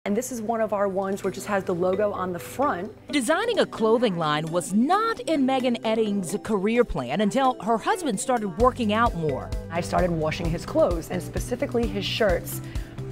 And this is one of our ones which just has the logo on the front. Designing a clothing line was not in Megan Edding's career plan until her husband started working out more. I started washing his clothes, and specifically his shirts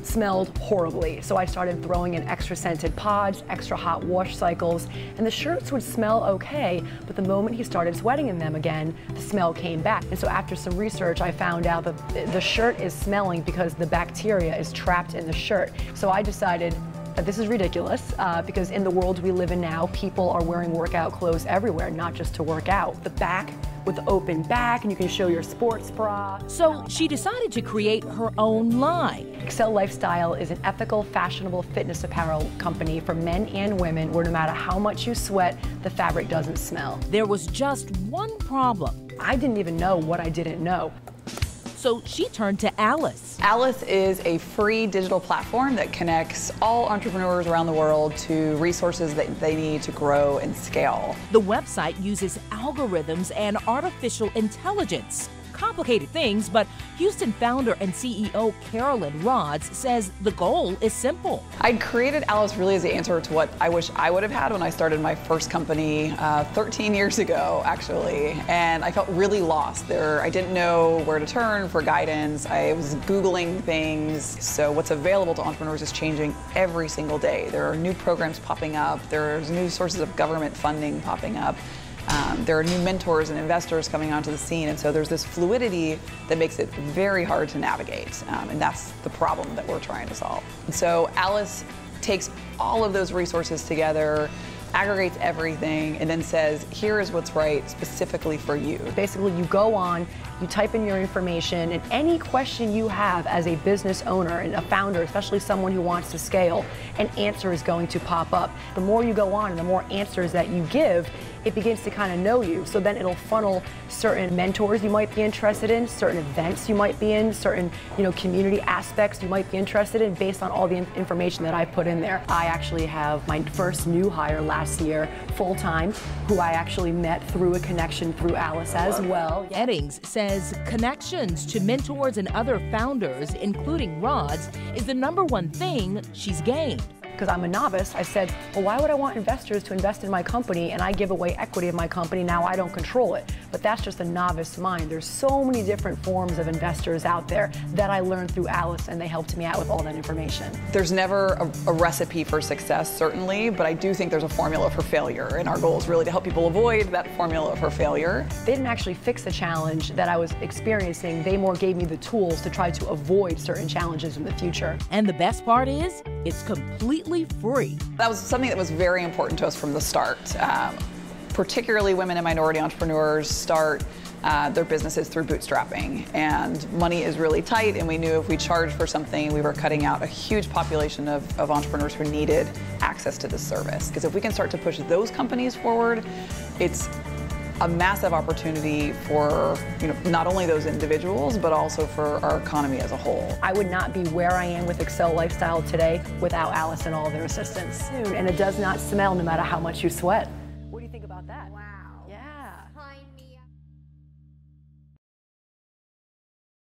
smelled horribly. So I started throwing in extra scented pods, extra hot wash cycles, and the shirts would smell okay, but the moment he started sweating in them again, the smell came back. And so after some research, I found out that the shirt is smelling because the bacteria is trapped in the shirt. So I decided that this is ridiculous because in the world we live in now, people are wearing workout clothes everywhere, not just to work out. The back with the open back, and you can show your sports bra. So she decided to create her own line. Excel Lifestyle is an ethical, fashionable fitness apparel company for men and women where no matter how much you sweat, the fabric doesn't smell. There was just one problem. I didn't even know what I didn't know. So she turned to Alice. Alice is a free digital platform that connects all entrepreneurs around the world to resources that they need to grow and scale. The website uses algorithms and artificial intelligence. Complicated things, but Houston founder and CEO Carolyn Rods says the goal is simple. I created Alice really as the answer to what I wish I would have had when I started my first company 13 years ago, actually. And I felt really lost there. I didn't know where to turn for guidance. I was Googling things. So what's available to entrepreneurs is changing every single day. There are new programs popping up. There's new sources of government funding popping up. There are new mentors and investors coming onto the scene, and so there's this fluidity that makes it very hard to navigate, and that's the problem that we're trying to solve. And so Alice takes all of those resources together, aggregates everything, and then says, here is what's right specifically for you. Basically, you go on, you type in your information, and any question you have as a business owner and a founder, especially someone who wants to scale, an answer is going to pop up. The more you go on and the more answers that you give, it begins to kind of know you. So then it'll funnel certain mentors you might be interested in, certain events you might be in, certain community aspects you might be interested in based on all the information that I put in there. I actually have my first new hire last year, full-time, who I actually met through a connection through Alice as well. Eddings says connections to mentors and other founders, including Rods, is the #1 thing she's gained. Because I'm a novice, I said, well, why would I want investors to invest in my company and I give away equity of my company, now I don't control it. But that's just a novice mind. There's so many different forms of investors out there that I learned through Alice, and they helped me out with all that information. There's never a recipe for success, certainly, but I do think there's a formula for failure, and our goal is really to help people avoid that formula for failure. They didn't actually fix the challenge that I was experiencing. They more gave me the tools to try to avoid certain challenges in the future. And the best part is, it's completely free. That was something that was very important to us from the start. Particularly women and minority entrepreneurs start their businesses through bootstrapping, and money is really tight, and we knew if we charged for something, we were cutting out a huge population of entrepreneurs who needed access to this service. Because if we can start to push those companies forward, it's a massive opportunity for not only those individuals, but also for our economy as a whole. I would not be where I am with Excel Lifestyle today without Alice and all of their assistance. And it does not smell no matter how much you sweat. What do you think about that?